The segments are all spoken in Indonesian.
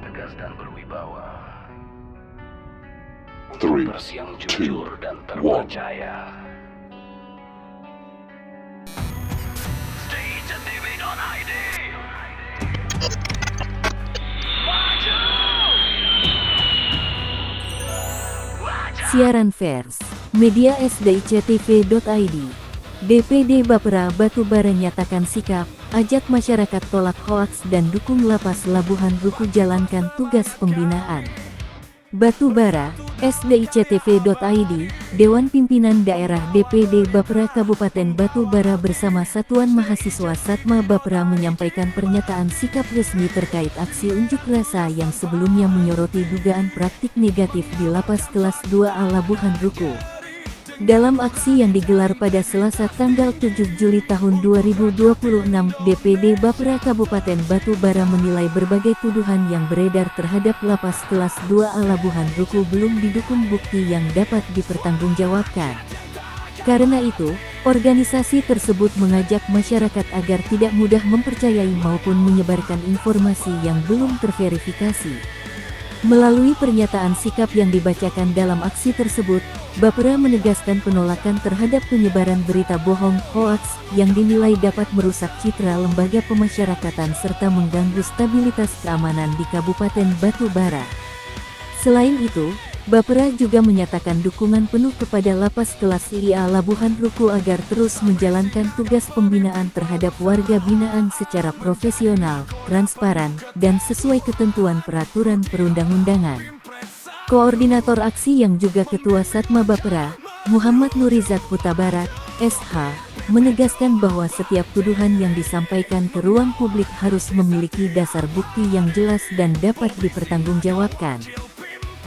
Tegas dan berwibawa. Three, Pers yang two, jujur dan one. terpercaya. StationTV.id. Siaran pers, media SDICTV.id. DPD Bapera Batubara nyatakan sikap, ajak masyarakat tolak hoaks dan dukung Lapas Labuhan Ruku jalankan tugas pembinaan. Batubara, SDICTV.id, Dewan Pimpinan Daerah DPD Bapera Kabupaten Batubara bersama Satuan Mahasiswa Satma Bapera menyampaikan pernyataan sikap resmi terkait aksi unjuk rasa yang sebelumnya menyoroti dugaan praktik negatif di Lapas Kelas 2A Labuhan Ruku. Dalam aksi yang digelar pada Selasa tanggal 7 Juli tahun 2026, DPD Bapera Kabupaten Batubara menilai berbagai tuduhan yang beredar terhadap Lapas Kelas 2A Labuhan Ruku belum didukung bukti yang dapat dipertanggungjawabkan. Karena itu, organisasi tersebut mengajak masyarakat agar tidak mudah mempercayai maupun menyebarkan informasi yang belum terverifikasi. Melalui pernyataan sikap yang dibacakan dalam aksi tersebut, Bapera menegaskan penolakan terhadap penyebaran berita bohong (hoaks) yang dinilai dapat merusak citra lembaga pemasyarakatan serta mengganggu stabilitas keamanan di Kabupaten Batubara. Selain itu, Bapera juga menyatakan dukungan penuh kepada Lapas Kelas IA Labuhan Ruku agar terus menjalankan tugas pembinaan terhadap warga binaan secara profesional, transparan, dan sesuai ketentuan peraturan perundang-undangan. Koordinator aksi yang juga Ketua Satma Bapera, Muhammad Nurizat Huta Barat, SH, menegaskan bahwa setiap tuduhan yang disampaikan ke ruang publik harus memiliki dasar bukti yang jelas dan dapat dipertanggungjawabkan.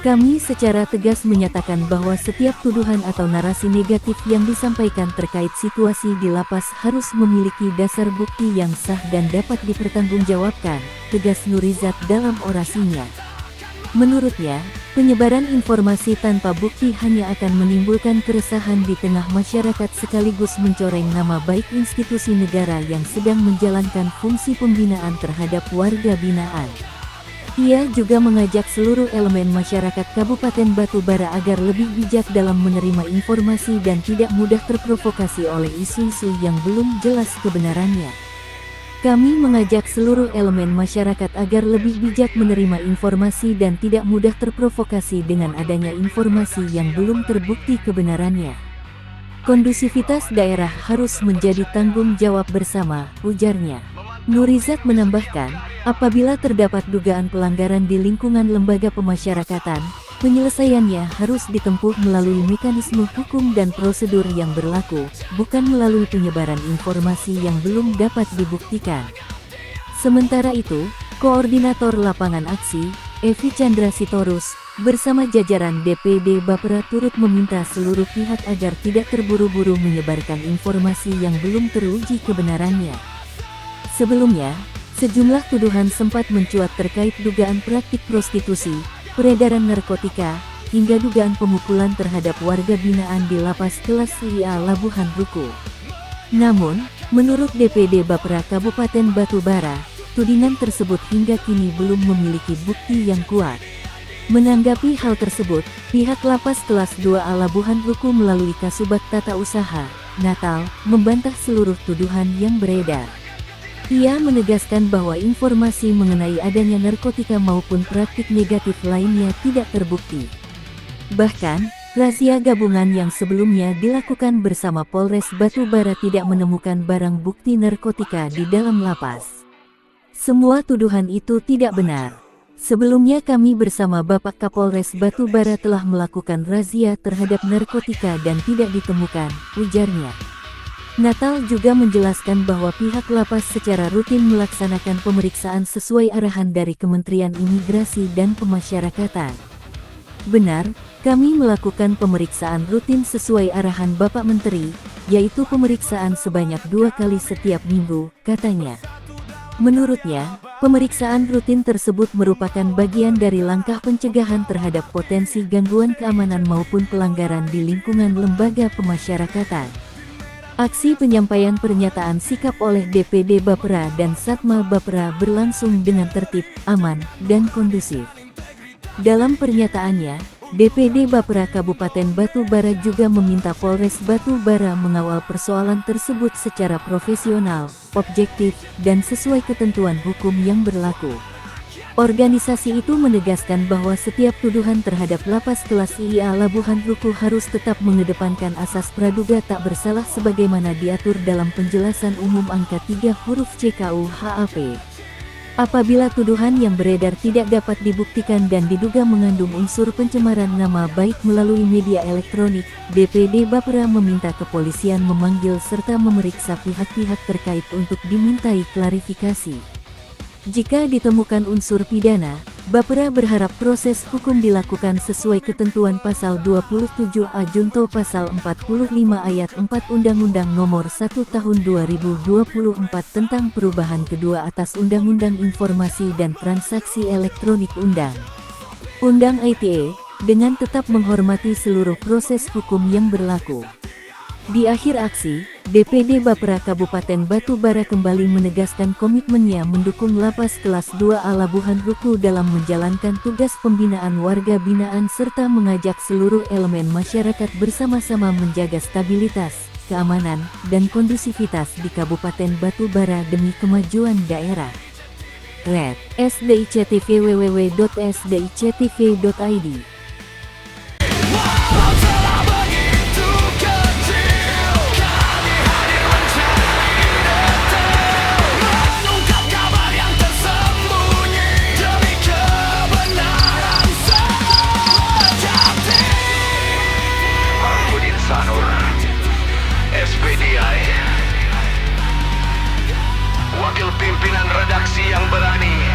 Kami secara tegas menyatakan bahwa setiap tuduhan atau narasi negatif yang disampaikan terkait situasi di lapas harus memiliki dasar bukti yang sah dan dapat dipertanggungjawabkan, tegas Nurizat dalam orasinya. Menurutnya, penyebaran informasi tanpa bukti hanya akan menimbulkan keresahan di tengah masyarakat sekaligus mencoreng nama baik institusi negara yang sedang menjalankan fungsi pembinaan terhadap warga binaan. Ia juga mengajak seluruh elemen masyarakat Kabupaten Batubara agar lebih bijak dalam menerima informasi dan tidak mudah terprovokasi oleh isu-isu yang belum jelas kebenarannya. Kami mengajak seluruh elemen masyarakat agar lebih bijak menerima informasi dan tidak mudah terprovokasi dengan adanya informasi yang belum terbukti kebenarannya. Kondusivitas daerah harus menjadi tanggung jawab bersama, ujarnya. Nurizat menambahkan, apabila terdapat dugaan pelanggaran di lingkungan lembaga pemasyarakatan, penyelesaiannya harus ditempuh melalui mekanisme hukum dan prosedur yang berlaku, bukan melalui penyebaran informasi yang belum dapat dibuktikan. Sementara itu, Koordinator Lapangan Aksi, Evi Chandra Sitorus, bersama jajaran DPD Bapera turut meminta seluruh pihak agar tidak terburu-buru menyebarkan informasi yang belum teruji kebenarannya. Sebelumnya, sejumlah tuduhan sempat mencuat terkait dugaan praktik prostitusi, peredaran narkotika, hingga dugaan pemukulan terhadap warga binaan di Lapas Kelas IA Labuhan Ruku. Namun, menurut DPD Bapera Kabupaten Batubara, tudingan tersebut hingga kini belum memiliki bukti yang kuat. Menanggapi hal tersebut, pihak Lapas Kelas 2A Labuhan Ruku melalui Kasubag Tata Usaha, Natal, membantah seluruh tuduhan yang beredar. Ia menegaskan bahwa informasi mengenai adanya narkotika maupun praktik negatif lainnya tidak terbukti. Bahkan, razia gabungan yang sebelumnya dilakukan bersama Polres Batubara tidak menemukan barang bukti narkotika di dalam lapas. Semua tuduhan itu tidak benar. Sebelumnya kami bersama Bapak Kapolres Batubara telah melakukan razia terhadap narkotika dan tidak ditemukan, ujarnya. Natal juga menjelaskan bahwa pihak lapas secara rutin melaksanakan pemeriksaan sesuai arahan dari Kementerian Imigrasi dan Pemasyarakatan. Benar, kami melakukan pemeriksaan rutin sesuai arahan Bapak Menteri, yaitu pemeriksaan sebanyak 2 kali setiap minggu, katanya. Menurutnya, pemeriksaan rutin tersebut merupakan bagian dari langkah pencegahan terhadap potensi gangguan keamanan maupun pelanggaran di lingkungan lembaga pemasyarakatan. Aksi penyampaian pernyataan sikap oleh DPD Bapera dan Satma Bapera berlangsung dengan tertib, aman, dan kondusif. Dalam pernyataannya, DPD Bapera Kabupaten Batubara juga meminta Polres Batubara mengawal persoalan tersebut secara profesional, objektif, dan sesuai ketentuan hukum yang berlaku. Organisasi itu menegaskan bahwa setiap tuduhan terhadap Lapas Kelas IA Labuhan Ruku harus tetap mengedepankan asas praduga tak bersalah sebagaimana diatur dalam penjelasan umum angka 3 huruf CKUHAP. Apabila tuduhan yang beredar tidak dapat dibuktikan dan diduga mengandung unsur pencemaran nama baik melalui media elektronik, DPD Bapera meminta kepolisian memanggil serta memeriksa pihak-pihak terkait untuk dimintai klarifikasi. Jika ditemukan unsur pidana, Bapera berharap proses hukum dilakukan sesuai ketentuan Pasal 27A Junto Pasal 45 Ayat 4 Undang-Undang Nomor 1 Tahun 2024 tentang perubahan kedua atas Undang-Undang Informasi dan Transaksi Elektronik Undang-Undang ITE, dengan tetap menghormati seluruh proses hukum yang berlaku. Di akhir aksi, DPD Bapera Kabupaten Batubara kembali menegaskan komitmennya mendukung Lapas Kelas 2A Labuhan Ruku dalam menjalankan tugas pembinaan warga binaan serta mengajak seluruh elemen masyarakat bersama-sama menjaga stabilitas, keamanan, dan kondusivitas di Kabupaten Batubara demi kemajuan daerah. Red SDICTV www.sdictv.id. SPDI, wakil pimpinan redaksi yang berani